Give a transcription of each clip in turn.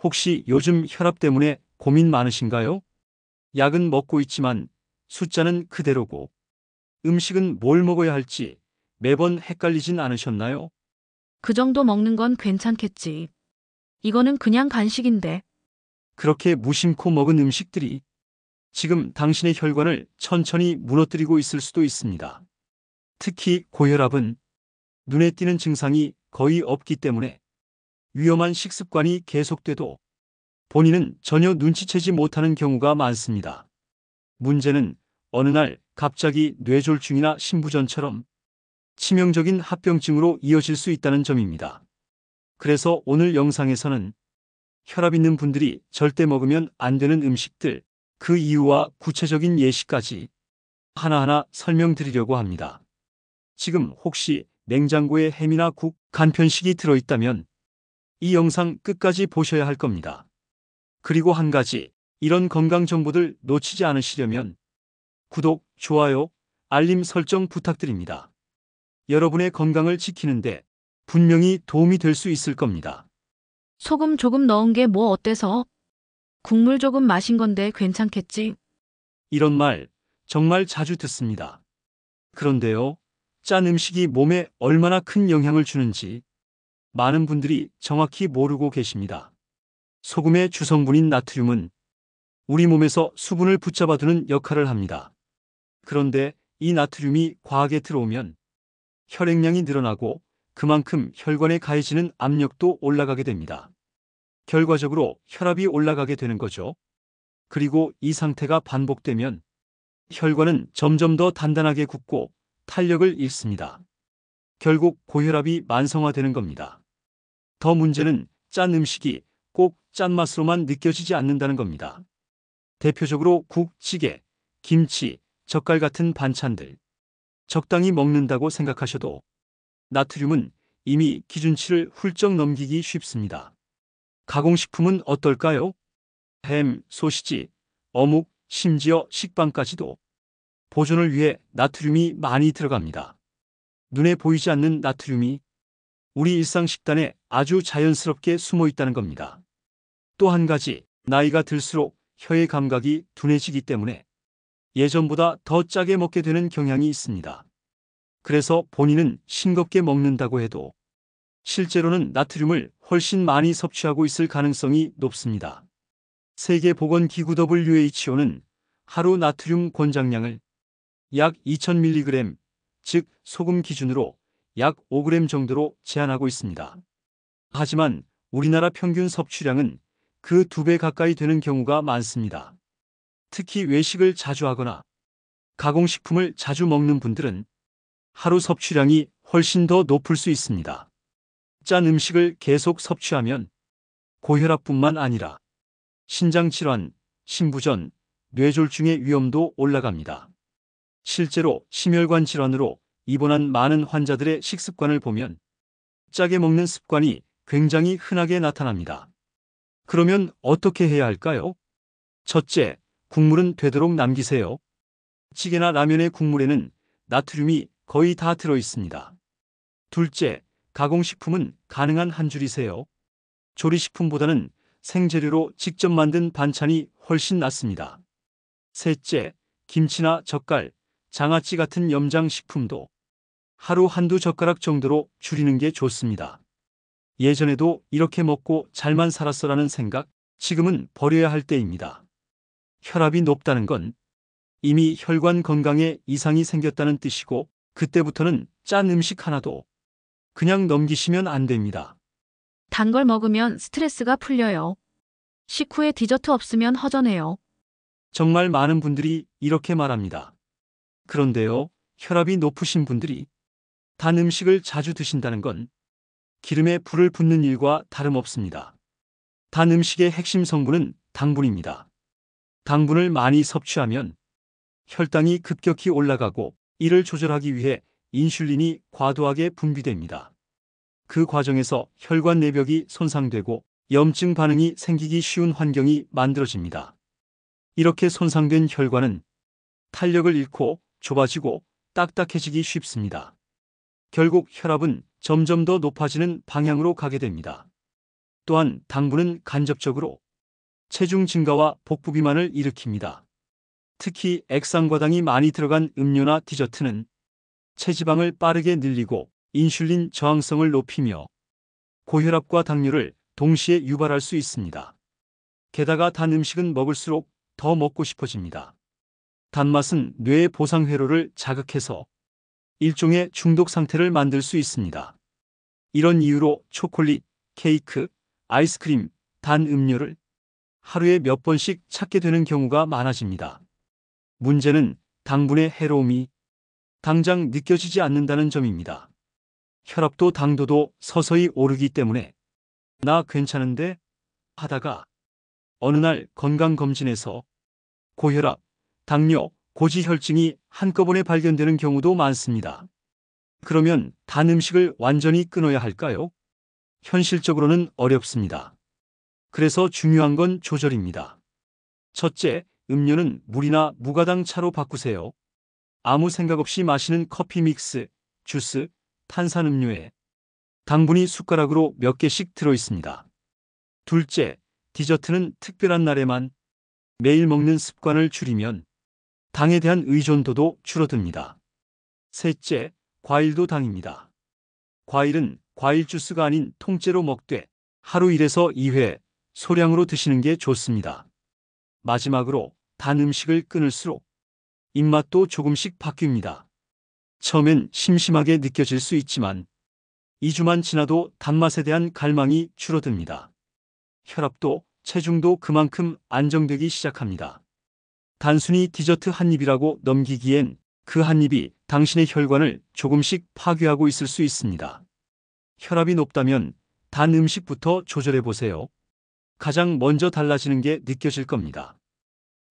혹시 요즘 혈압 때문에 고민 많으신가요? 약은 먹고 있지만 숫자는 그대로고 음식은 뭘 먹어야 할지 매번 헷갈리진 않으셨나요? 그 정도 먹는 건 괜찮겠지. 이거는 그냥 간식인데. 그렇게 무심코 먹은 음식들이 지금 당신의 혈관을 천천히 무너뜨리고 있을 수도 있습니다. 특히 고혈압은 눈에 띄는 증상이 거의 없기 때문에 위험한 식습관이 계속돼도 본인은 전혀 눈치채지 못하는 경우가 많습니다. 문제는 어느 날 갑자기 뇌졸중이나 심부전처럼 치명적인 합병증으로 이어질 수 있다는 점입니다. 그래서 오늘 영상에서는 혈압 있는 분들이 절대 먹으면 안 되는 음식들, 그 이유와 구체적인 예시까지 하나하나 설명드리려고 합니다. 지금 혹시 냉장고에 햄이나 국, 간편식이 들어있다면 이 영상 끝까지 보셔야 할 겁니다. 그리고 한 가지, 이런 건강 정보들 놓치지 않으시려면 구독, 좋아요, 알림 설정 부탁드립니다. 여러분의 건강을 지키는데 분명히 도움이 될 수 있을 겁니다. 소금 조금 넣은 게 뭐 어때서? 국물 조금 마신 건데 괜찮겠지? 이런 말 정말 자주 듣습니다. 그런데요, 짠 음식이 몸에 얼마나 큰 영향을 주는지 많은 분들이 정확히 모르고 계십니다. 소금의 주성분인 나트륨은 우리 몸에서 수분을 붙잡아두는 역할을 합니다. 그런데 이 나트륨이 과하게 들어오면 혈액량이 늘어나고 그만큼 혈관에 가해지는 압력도 올라가게 됩니다. 결과적으로 혈압이 올라가게 되는 거죠. 그리고 이 상태가 반복되면 혈관은 점점 더 단단하게 굳고 탄력을 잃습니다. 결국 고혈압이 만성화되는 겁니다. 더 문제는 짠 음식이 꼭 짠맛으로만 느껴지지 않는다는 겁니다. 대표적으로 국, 찌개, 김치, 젓갈 같은 반찬들. 적당히 먹는다고 생각하셔도 나트륨은 이미 기준치를 훌쩍 넘기기 쉽습니다. 가공식품은 어떨까요? 햄, 소시지, 어묵, 심지어 식빵까지도 보존을 위해 나트륨이 많이 들어갑니다. 눈에 보이지 않는 나트륨이 우리 일상 식단에 아주 자연스럽게 숨어 있다는 겁니다. 또 한 가지, 나이가 들수록 혀의 감각이 둔해지기 때문에 예전보다 더 짜게 먹게 되는 경향이 있습니다. 그래서 본인은 싱겁게 먹는다고 해도 실제로는 나트륨을 훨씬 많이 섭취하고 있을 가능성이 높습니다. 세계보건기구 WHO는 하루 나트륨 권장량을 약 2000mg, 즉 소금 기준으로 약 5g 정도로 제한하고 있습니다. 하지만 우리나라 평균 섭취량은 그 2배 가까이 되는 경우가 많습니다. 특히 외식을 자주 하거나 가공식품을 자주 먹는 분들은 하루 섭취량이 훨씬 더 높을 수 있습니다. 짠 음식을 계속 섭취하면 고혈압뿐만 아니라 신장질환, 심부전, 뇌졸중의 위험도 올라갑니다. 실제로 심혈관 질환으로 입원한 많은 환자들의 식습관을 보면 짜게 먹는 습관이 굉장히 흔하게 나타납니다. 그러면 어떻게 해야 할까요? 첫째, 국물은 되도록 남기세요. 찌개나 라면의 국물에는 나트륨이 거의 다 들어 있습니다. 둘째, 가공식품은 가능한 한 줄이세요. 조리식품보다는 생재료로 직접 만든 반찬이 훨씬 낫습니다. 셋째, 김치나 젓갈, 장아찌 같은 염장식품도 하루 한두 젓가락 정도로 줄이는 게 좋습니다. 예전에도 이렇게 먹고 잘만 살았어라는 생각, 지금은 버려야 할 때입니다. 혈압이 높다는 건 이미 혈관 건강에 이상이 생겼다는 뜻이고, 그때부터는 짠 음식 하나도 그냥 넘기시면 안 됩니다. 단 걸 먹으면 스트레스가 풀려요. 식후에 디저트 없으면 허전해요. 정말 많은 분들이 이렇게 말합니다. 그런데요, 혈압이 높으신 분들이 단 음식을 자주 드신다는 건 기름에 불을 붓는 일과 다름없습니다. 단 음식의 핵심 성분은 당분입니다. 당분을 많이 섭취하면 혈당이 급격히 올라가고 이를 조절하기 위해 인슐린이 과도하게 분비됩니다. 그 과정에서 혈관 내벽이 손상되고 염증 반응이 생기기 쉬운 환경이 만들어집니다. 이렇게 손상된 혈관은 탄력을 잃고 좁아지고 딱딱해지기 쉽습니다. 결국 혈압은 점점 더 높아지는 방향으로 가게 됩니다. 또한 당분은 간접적으로 체중 증가와 복부 비만을 일으킵니다. 특히 액상과당이 많이 들어간 음료나 디저트는 체지방을 빠르게 늘리고 인슐린 저항성을 높이며 고혈압과 당뇨를 동시에 유발할 수 있습니다. 게다가 단 음식은 먹을수록 더 먹고 싶어집니다. 단맛은 뇌의 보상회로를 자극해서 일종의 중독 상태를 만들 수 있습니다. 이런 이유로 초콜릿, 케이크, 아이스크림, 단 음료를 하루에 몇 번씩 찾게 되는 경우가 많아집니다. 문제는 당분의 해로움이 당장 느껴지지 않는다는 점입니다. 혈압도 당도도 서서히 오르기 때문에 나 괜찮은데 하다가 어느 날 건강검진에서 고혈압, 당뇨, 고지혈증이 한꺼번에 발견되는 경우도 많습니다. 그러면 단 음식을 완전히 끊어야 할까요? 현실적으로는 어렵습니다. 그래서 중요한 건 조절입니다. 첫째, 음료는 물이나 무가당 차로 바꾸세요. 아무 생각 없이 마시는 커피 믹스, 주스, 탄산음료에 당분이 숟가락으로 몇 개씩 들어있습니다. 둘째, 디저트는 특별한 날에만 매일 먹는 습관을 줄이면 당에 대한 의존도도 줄어듭니다. 셋째, 과일도 당입니다. 과일은 과일 주스가 아닌 통째로 먹되 하루 1에서 2회 소량으로 드시는 게 좋습니다. 마지막으로 단 음식을 끊을수록 입맛도 조금씩 바뀝니다. 처음엔 심심하게 느껴질 수 있지만 2주만 지나도 단맛에 대한 갈망이 줄어듭니다. 혈압도 체중도 그만큼 안정되기 시작합니다. 단순히 디저트 한 입이라고 넘기기엔 그 한 입이 당신의 혈관을 조금씩 파괴하고 있을 수 있습니다. 혈압이 높다면 단 음식부터 조절해 보세요. 가장 먼저 달라지는 게 느껴질 겁니다.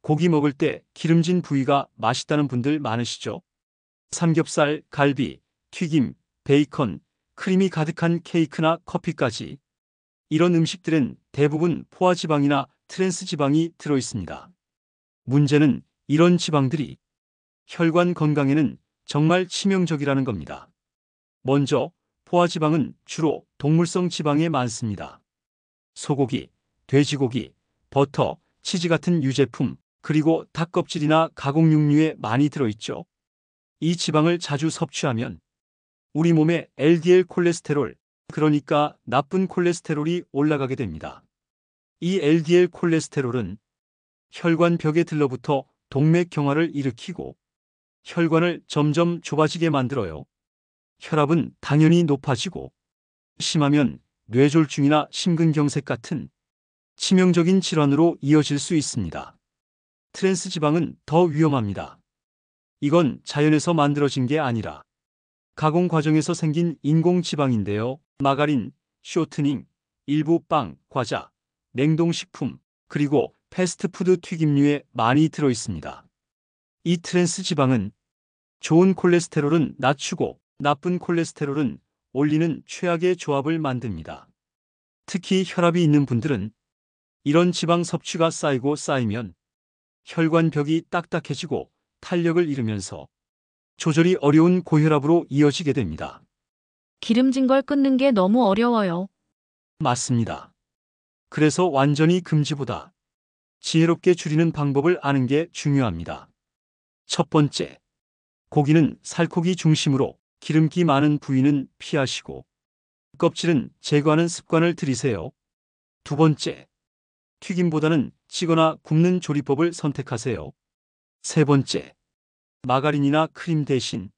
고기 먹을 때 기름진 부위가 맛있다는 분들 많으시죠? 삼겹살, 갈비, 튀김, 베이컨, 크림이 가득한 케이크나 커피까지 이런 음식들은 대부분 포화지방이나 트랜스지방이 들어있습니다. 문제는 이런 지방들이 혈관 건강에는 정말 치명적이라는 겁니다. 먼저 포화지방은 주로 동물성 지방에 많습니다. 소고기, 돼지고기, 버터, 치즈 같은 유제품, 그리고 닭껍질이나 가공육류에 많이 들어있죠. 이 지방을 자주 섭취하면 우리 몸의 LDL 콜레스테롤, 그러니까 나쁜 콜레스테롤이 올라가게 됩니다. 이 LDL 콜레스테롤은 혈관 벽에 들러붙어 동맥경화를 일으키고 혈관을 점점 좁아지게 만들어요. 혈압은 당연히 높아지고 심하면 뇌졸중이나 심근경색 같은 치명적인 질환으로 이어질 수 있습니다. 트랜스지방은 더 위험합니다. 이건 자연에서 만들어진 게 아니라 가공 과정에서 생긴 인공지방인데요. 마가린, 쇼트닝, 일부 빵, 과자, 냉동식품, 그리고 패스트푸드 튀김류에 많이 들어있습니다. 이 트랜스지방은 좋은 콜레스테롤은 낮추고 나쁜 콜레스테롤은 올리는 최악의 조합을 만듭니다. 특히 혈압이 있는 분들은 이런 지방 섭취가 쌓이면 혈관 벽이 딱딱해지고 탄력을 잃으면서 조절이 어려운 고혈압으로 이어지게 됩니다. 기름진 걸 끊는 게 너무 어려워요. 맞습니다. 그래서 완전히 금지보다 지혜롭게 줄이는 방법을 아는 게 중요합니다. 첫 번째, 고기는 살코기 중심으로 기름기 많은 부위는 피하시고 껍질은 제거하는 습관을 들이세요. 두 번째, 튀김보다는 찌거나 굽는 조리법을 선택하세요. 세 번째, 마가린이나 크림 대신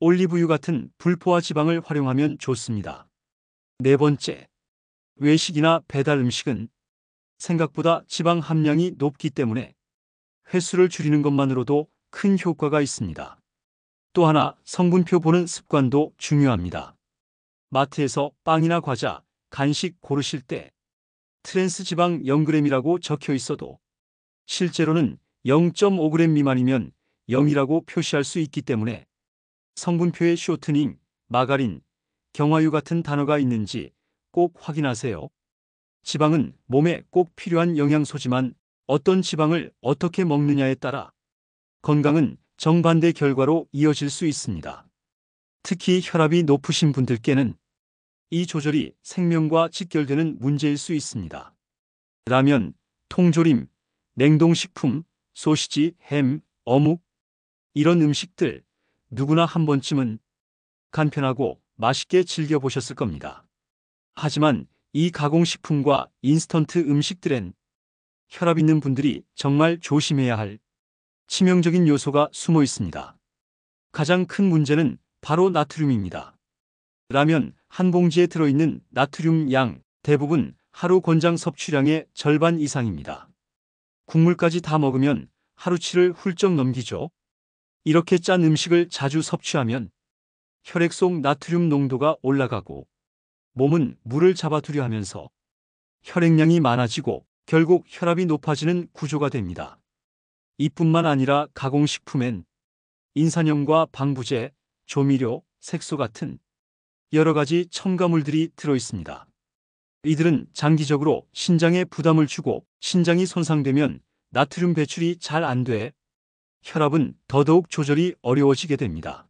올리브유 같은 불포화 지방을 활용하면 좋습니다. 네 번째, 외식이나 배달 음식은 생각보다 지방 함량이 높기 때문에 횟수를 줄이는 것만으로도 큰 효과가 있습니다. 또 하나, 성분표 보는 습관도 중요합니다. 마트에서 빵이나 과자, 간식 고르실 때 트랜스지방 0g이라고 적혀 있어도 실제로는 0.5g 미만이면 0이라고 표시할 수 있기 때문에 성분표에 쇼트닝, 마가린, 경화유 같은 단어가 있는지 꼭 확인하세요. 지방은 몸에 꼭 필요한 영양소지만 어떤 지방을 어떻게 먹느냐에 따라 건강은 정반대 결과로 이어질 수 있습니다. 특히 혈압이 높으신 분들께는 이 조절이 생명과 직결되는 문제일 수 있습니다. 라면, 통조림, 냉동식품, 소시지, 햄, 어묵, 이런 음식들 누구나 한 번쯤은 간편하고 맛있게 즐겨보셨을 겁니다. 하지만 이 가공식품과 인스턴트 음식들엔 혈압 있는 분들이 정말 조심해야 할 치명적인 요소가 숨어 있습니다. 가장 큰 문제는 바로 나트륨입니다. 라면 한 봉지에 들어있는 나트륨 양 대부분 하루 권장 섭취량의 절반 이상입니다. 국물까지 다 먹으면 하루치를 훌쩍 넘기죠. 이렇게 짠 음식을 자주 섭취하면 혈액 속 나트륨 농도가 올라가고 몸은 물을 잡아두려 하면서 혈액량이 많아지고 결국 혈압이 높아지는 구조가 됩니다. 이뿐만 아니라 가공식품엔 인산염과 방부제, 조미료, 색소 같은 여러 가지 첨가물들이 들어있습니다. 이들은 장기적으로 신장에 부담을 주고 신장이 손상되면 나트륨 배출이 잘 안 돼 혈압은 더더욱 조절이 어려워지게 됩니다.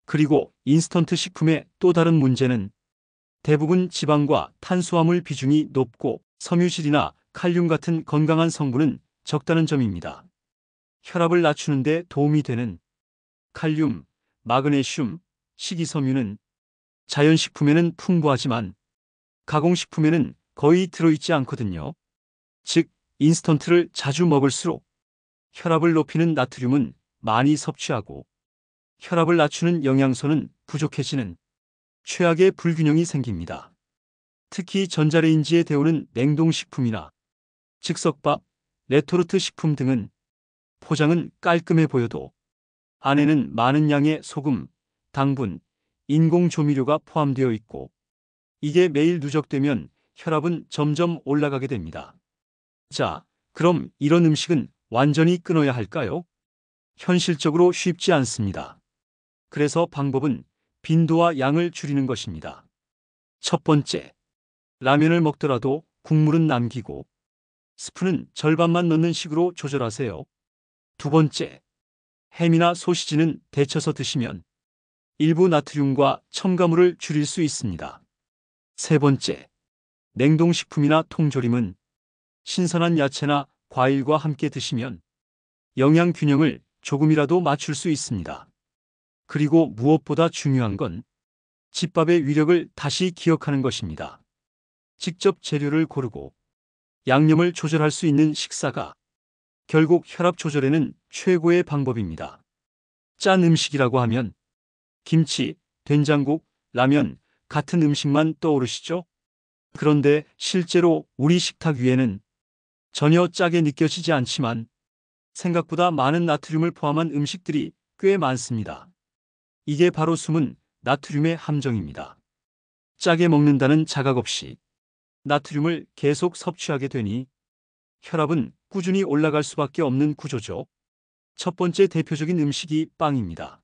그리고 인스턴트 식품의 또 다른 문제는 대부분 지방과 탄수화물 비중이 높고 섬유질이나 칼륨 같은 건강한 성분은 적다는 점입니다. 혈압을 낮추는 데 도움이 되는 칼륨, 마그네슘, 식이섬유는 자연식품에는 풍부하지만 가공식품에는 거의 들어있지 않거든요. 즉, 인스턴트를 자주 먹을수록 혈압을 높이는 나트륨은 많이 섭취하고 혈압을 낮추는 영양소는 부족해지는 최악의 불균형이 생깁니다. 특히 전자레인지에 데우는 냉동식품이나 즉석밥, 레토르트 식품 등은 포장은 깔끔해 보여도 안에는 많은 양의 소금, 당분, 인공 조미료가 포함되어 있고 이게 매일 누적되면 혈압은 점점 올라가게 됩니다. 자, 그럼 이런 음식은 완전히 끊어야 할까요? 현실적으로 쉽지 않습니다. 그래서 방법은 빈도와 양을 줄이는 것입니다. 첫 번째, 라면을 먹더라도 국물은 남기고 스프는 절반만 넣는 식으로 조절하세요. 두 번째, 햄이나 소시지는 데쳐서 드시면 일부 나트륨과 첨가물을 줄일 수 있습니다. 세 번째, 냉동식품이나 통조림은 신선한 야채나 과일과 함께 드시면 영양 균형을 조금이라도 맞출 수 있습니다. 그리고 무엇보다 중요한 건 집밥의 위력을 다시 기억하는 것입니다. 직접 재료를 고르고 양념을 조절할 수 있는 식사가 결국 혈압 조절에는 최고의 방법입니다. 짠 음식이라고 하면 김치, 된장국, 라면 같은 음식만 떠오르시죠? 그런데 실제로 우리 식탁 위에는 전혀 짜게 느껴지지 않지만 생각보다 많은 나트륨을 포함한 음식들이 꽤 많습니다. 이게 바로 숨은 나트륨의 함정입니다. 짜게 먹는다는 자각 없이 나트륨을 계속 섭취하게 되니 혈압은 꾸준히 올라갈 수밖에 없는 구조죠. 첫 번째 대표적인 음식이 빵입니다.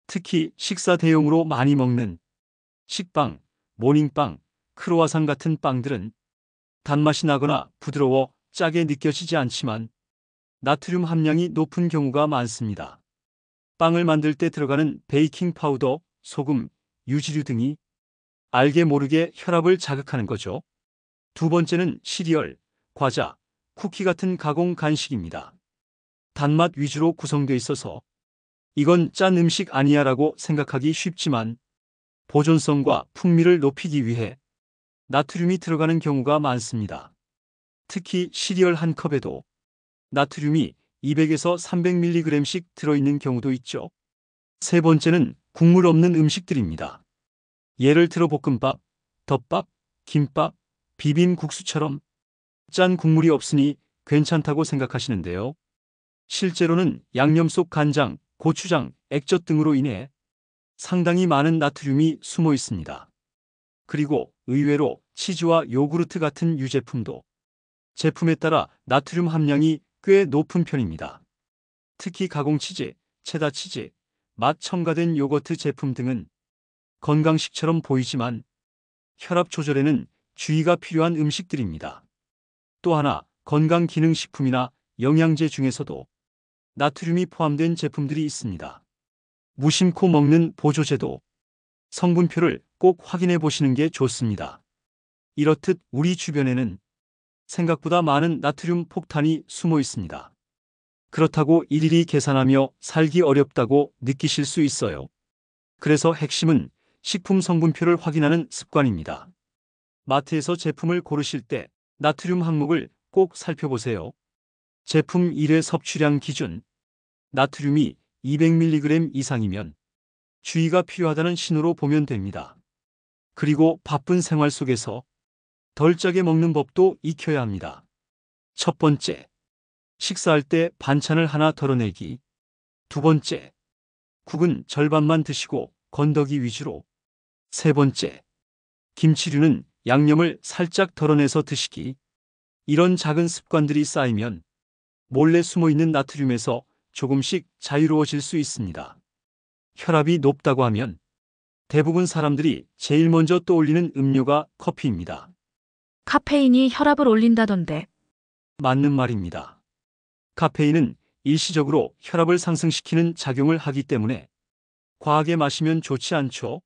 특히 식사 대용으로 많이 먹는 식빵, 모닝빵, 크로와상 같은 빵들은 단맛이 나거나 부드러워 짜게 느껴지지 않지만 나트륨 함량이 높은 경우가 많습니다. 빵을 만들 때 들어가는 베이킹 파우더, 소금, 유지류 등이 알게 모르게 혈압을 자극하는 거죠. 두 번째는 시리얼, 과자, 쿠키 같은 가공 간식입니다. 단맛 위주로 구성되어 있어서 이건 짠 음식 아니야 라고 생각하기 쉽지만 보존성과 풍미를 높이기 위해 나트륨이 들어가는 경우가 많습니다. 특히 시리얼 한 컵에도 나트륨이 200에서 300mg씩 들어있는 경우도 있죠. 세 번째는 국물 없는 음식들입니다. 예를 들어 볶음밥, 덮밥, 김밥, 비빔국수처럼 짠 국물이 없으니 괜찮다고 생각하시는데요. 실제로는 양념 속 간장, 고추장, 액젓 등으로 인해 상당히 많은 나트륨이 숨어 있습니다. 그리고 의외로 치즈와 요구르트 같은 유제품도 제품에 따라 나트륨 함량이 꽤 높은 편입니다. 특히 가공치즈, 체다치즈, 맛 첨가된 요거트 제품 등은 건강식처럼 보이지만 혈압 조절에는 주의가 필요한 음식들입니다. 또 하나, 건강기능식품이나 영양제 중에서도 나트륨이 포함된 제품들이 있습니다. 무심코 먹는 보조제도, 성분표를 꼭 확인해 보시는 게 좋습니다. 이렇듯 우리 주변에는 생각보다 많은 나트륨 폭탄이 숨어 있습니다. 그렇다고 일일이 계산하며 살기 어렵다고 느끼실 수 있어요. 그래서 핵심은 식품 성분표를 확인하는 습관입니다. 마트에서 제품을 고르실 때 나트륨 항목을 꼭 살펴보세요. 제품 1회 섭취량 기준 나트륨이 200mg 이상이면 주의가 필요하다는 신호로 보면 됩니다. 그리고 바쁜 생활 속에서 덜 짜게 먹는 법도 익혀야 합니다. 첫 번째, 식사할 때 반찬을 하나 덜어내기. 두 번째, 국은 절반만 드시고 건더기 위주로. 세 번째, 김치류는 양념을 살짝 덜어내서 드시기. 이런 작은 습관들이 쌓이면 몰래 숨어있는 나트륨에서 조금씩 자유로워질 수 있습니다. 혈압이 높다고 하면 대부분 사람들이 제일 먼저 떠올리는 음료가 커피입니다. 카페인이 혈압을 올린다던데. 맞는 말입니다. 카페인은 일시적으로 혈압을 상승시키는 작용을 하기 때문에 과하게 마시면 좋지 않죠.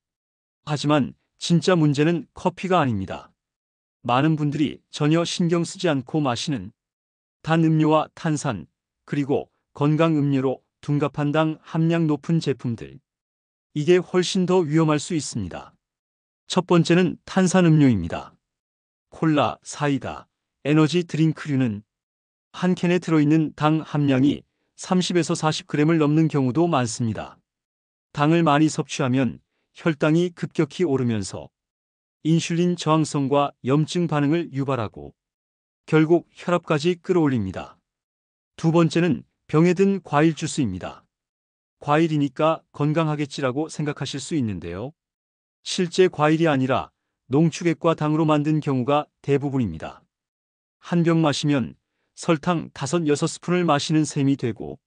하지만 진짜 문제는 커피가 아닙니다. 많은 분들이 전혀 신경 쓰지 않고 마시는 단 음료와 탄산, 그리고 건강 음료로 둔갑한 함량 높은 제품들. 이게 훨씬 더 위험할 수 있습니다. 첫 번째는 탄산 음료입니다. 콜라, 사이다, 에너지 드링크류는 한 캔에 들어있는 당 함량이 30에서 40g을 넘는 경우도 많습니다. 당을 많이 섭취하면 혈당이 급격히 오르면서 인슐린 저항성과 염증 반응을 유발하고 결국 혈압까지 끌어올립니다. 두 번째는 병에 든 과일 주스입니다. 과일이니까 건강하겠지라고 생각하실 수 있는데요. 실제 과일이 아니라 농축액과 당으로 만든 경우가 대부분입니다. 한 병 마시면 설탕 5, 6스푼을 마시는 셈이 되고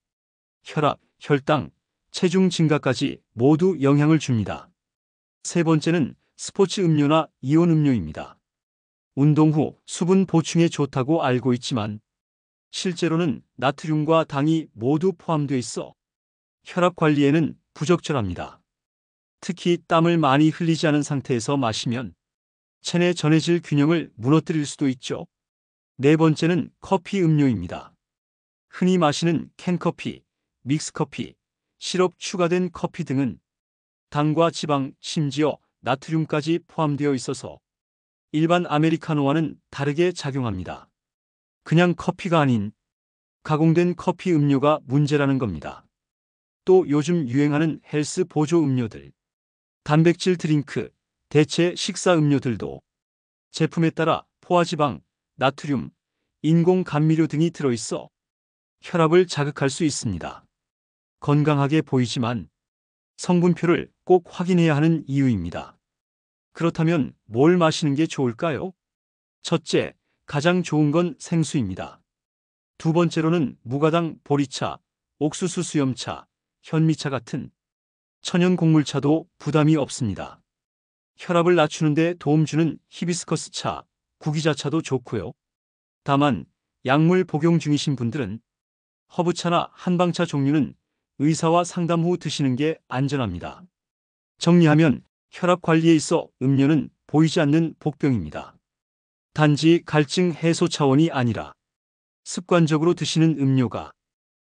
혈압, 혈당, 체중 증가까지 모두 영향을 줍니다. 세 번째는 스포츠 음료나 이온 음료입니다. 운동 후 수분 보충에 좋다고 알고 있지만 실제로는 나트륨과 당이 모두 포함되어 있어 혈압 관리에는 부적절합니다. 특히 땀을 많이 흘리지 않은 상태에서 마시면 체내 전해질 균형을 무너뜨릴 수도 있죠. 네 번째는 커피 음료입니다. 흔히 마시는 캔커피, 믹스커피, 시럽 추가된 커피 등은 당과 지방, 심지어 나트륨까지 포함되어 있어서 일반 아메리카노와는 다르게 작용합니다. 그냥 커피가 아닌 가공된 커피 음료가 문제라는 겁니다. 또 요즘 유행하는 헬스 보조 음료들, 단백질 드링크, 대체 식사 음료들도 제품에 따라 포화지방, 나트륨, 인공 감미료 등이 들어있어 혈압을 자극할 수 있습니다. 건강하게 보이지만 성분표를 꼭 확인해야 하는 이유입니다. 그렇다면 뭘 마시는 게 좋을까요? 첫째, 가장 좋은 건 생수입니다. 두 번째로는 무가당 보리차, 옥수수 수염차, 현미차 같은 천연 곡물차도 부담이 없습니다. 혈압을 낮추는 데 도움 주는 히비스커스 차, 구기자차도 좋고요. 다만 약물 복용 중이신 분들은 허브차나 한방차 종류는 의사와 상담 후 드시는 게 안전합니다. 정리하면 혈압 관리에 있어 음료는 보이지 않는 복병입니다. 단지 갈증 해소 차원이 아니라 습관적으로 드시는 음료가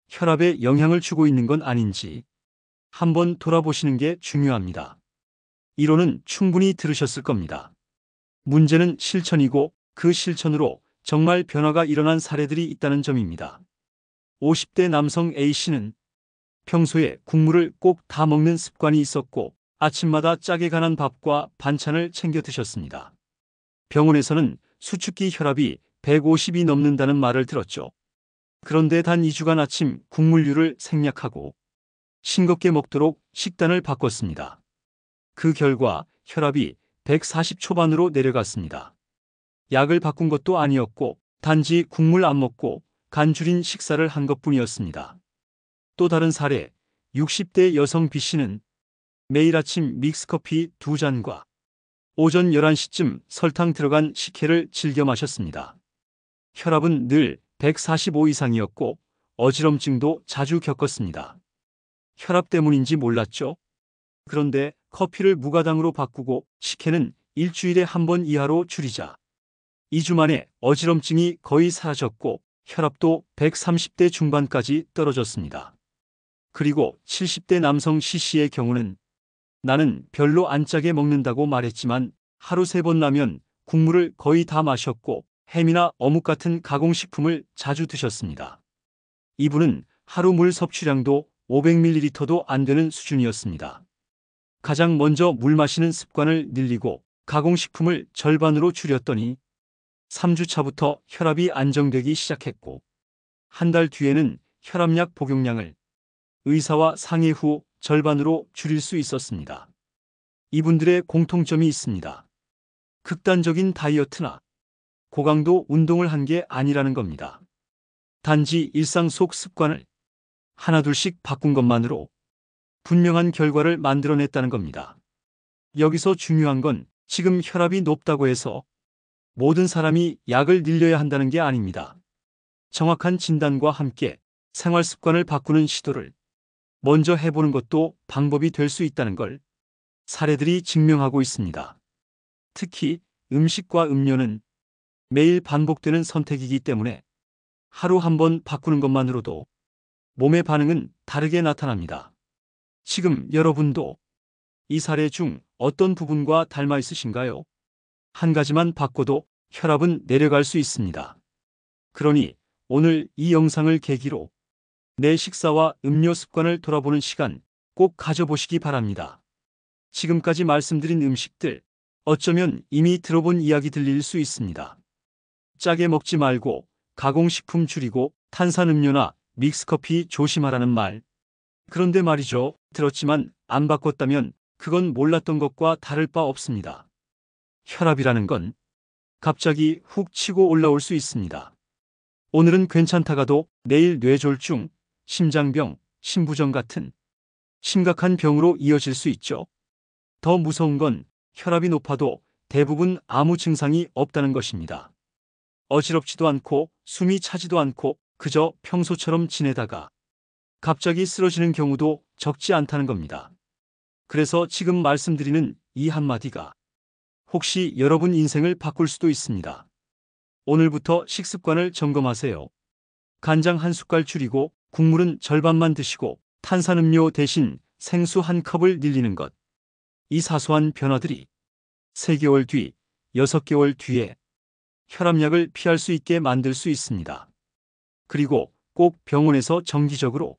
혈압에 영향을 주고 있는 건 아닌지 한번 돌아보시는 게 중요합니다. 이론은 충분히 들으셨을 겁니다. 문제는 실천이고 그 실천으로 정말 변화가 일어난 사례들이 있다는 점입니다. 50대 남성 A씨는 평소에 국물을 꼭 다 먹는 습관이 있었고 아침마다 짜게 간한 밥과 반찬을 챙겨 드셨습니다. 병원에서는 수축기 혈압이 150이 넘는다는 말을 들었죠. 그런데 단 2주간 아침 국물류를 생략하고 싱겁게 먹도록 식단을 바꿨습니다. 그 결과 혈압이 140 초반으로 내려갔습니다. 약을 바꾼 것도 아니었고 단지 국물 안 먹고 간 줄인 식사를 한 것뿐이었습니다. 또 다른 사례, 60대 여성 B씨는 매일 아침 믹스커피 2잔과 오전 11시쯤 설탕 들어간 식혜를 즐겨 마셨습니다. 혈압은 늘 145 이상이었고 어지럼증도 자주 겪었습니다. 혈압 때문인지 몰랐죠? 그런데 커피를 무가당으로 바꾸고 식혜는 일주일에 한 번 이하로 줄이자. 2주 만에 어지럼증이 거의 사라졌고 혈압도 130대 중반까지 떨어졌습니다. 그리고 70대 남성 C씨의 경우는 나는 별로 안 짜게 먹는다고 말했지만 하루 3번 라면, 국물을 거의 다 마셨고 햄이나 어묵 같은 가공식품을 자주 드셨습니다. 이분은 하루 물 섭취량도 500ml도 안 되는 수준이었습니다. 가장 먼저 물 마시는 습관을 늘리고 가공식품을 절반으로 줄였더니 3주 차부터 혈압이 안정되기 시작했고 한 달 뒤에는 혈압약 복용량을 의사와 상의 후 절반으로 줄일 수 있었습니다. 이분들의 공통점이 있습니다. 극단적인 다이어트나 고강도 운동을 한 게 아니라는 겁니다. 단지 일상 속 습관을 하나둘씩 바꾼 것만으로 분명한 결과를 만들어냈다는 겁니다. 여기서 중요한 건 지금 혈압이 높다고 해서 모든 사람이 약을 늘려야 한다는 게 아닙니다. 정확한 진단과 함께 생활 습관을 바꾸는 시도를 먼저 해보는 것도 방법이 될 수 있다는 걸 사례들이 증명하고 있습니다. 특히 음식과 음료는 매일 반복되는 선택이기 때문에 하루 한 번 바꾸는 것만으로도 몸의 반응은 다르게 나타납니다. 지금 여러분도 이 사례 중 어떤 부분과 닮아 있으신가요? 한 가지만 바꿔도 혈압은 내려갈 수 있습니다. 그러니 오늘 이 영상을 계기로 내 식사와 음료 습관을 돌아보는 시간 꼭 가져보시기 바랍니다. 지금까지 말씀드린 음식들 어쩌면 이미 들어본 이야기들일 수 있습니다. 짜게 먹지 말고 가공식품 줄이고 탄산음료나 믹스커피 조심하라는 말. 그런데 말이죠. 들었지만 안 바꿨다면 그건 몰랐던 것과 다를 바 없습니다. 혈압이라는 건 갑자기 훅 치고 올라올 수 있습니다. 오늘은 괜찮다가도 내일 뇌졸중, 심장병, 심부전 같은 심각한 병으로 이어질 수 있죠. 더 무서운 건 혈압이 높아도 대부분 아무 증상이 없다는 것입니다. 어지럽지도 않고 숨이 차지도 않고 그저 평소처럼 지내다가 갑자기 쓰러지는 경우도 적지 않다는 겁니다. 그래서 지금 말씀드리는 이 한마디가 혹시 여러분 인생을 바꿀 수도 있습니다. 오늘부터 식습관을 점검하세요. 간장 한 숟갈 줄이고 국물은 절반만 드시고 탄산음료 대신 생수 한 컵을 늘리는 것. 이 사소한 변화들이 3개월 뒤, 6개월 뒤에 혈압약을 피할 수 있게 만들 수 있습니다. 그리고 꼭 병원에서 정기적으로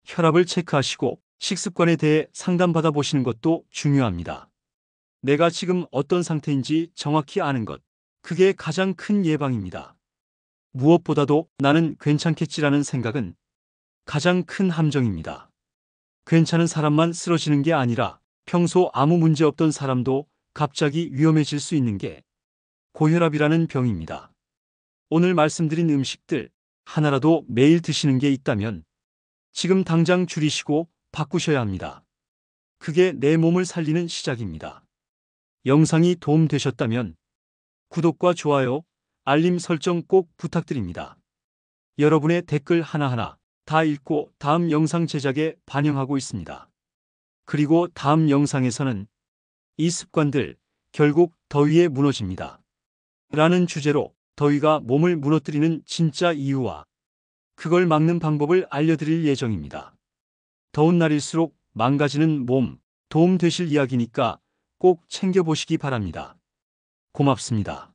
혈압을 체크하시고 식습관에 대해 상담받아 보시는 것도 중요합니다. 내가 지금 어떤 상태인지 정확히 아는 것, 그게 가장 큰 예방입니다. 무엇보다도 나는 괜찮겠지라는 생각은 가장 큰 함정입니다. 괜찮은 사람만 쓰러지는 게 아니라 평소 아무 문제 없던 사람도 갑자기 위험해질 수 있는 게 고혈압이라는 병입니다. 오늘 말씀드린 음식들 하나라도 매일 드시는 게 있다면 지금 당장 줄이시고 바꾸셔야 합니다. 그게 내 몸을 살리는 시작입니다. 영상이 도움되셨다면 구독과 좋아요, 알림 설정 꼭 부탁드립니다. 여러분의 댓글 하나하나 다 읽고 다음 영상 제작에 반영하고 있습니다. 그리고 다음 영상에서는 이 습관들 결국 더위에 무너집니다. 라는 주제로 더위가 몸을 무너뜨리는 진짜 이유와 그걸 막는 방법을 알려드릴 예정입니다. 더운 날일수록 망가지는 몸, 도움 되실 이야기니까 꼭 챙겨보시기 바랍니다. 고맙습니다.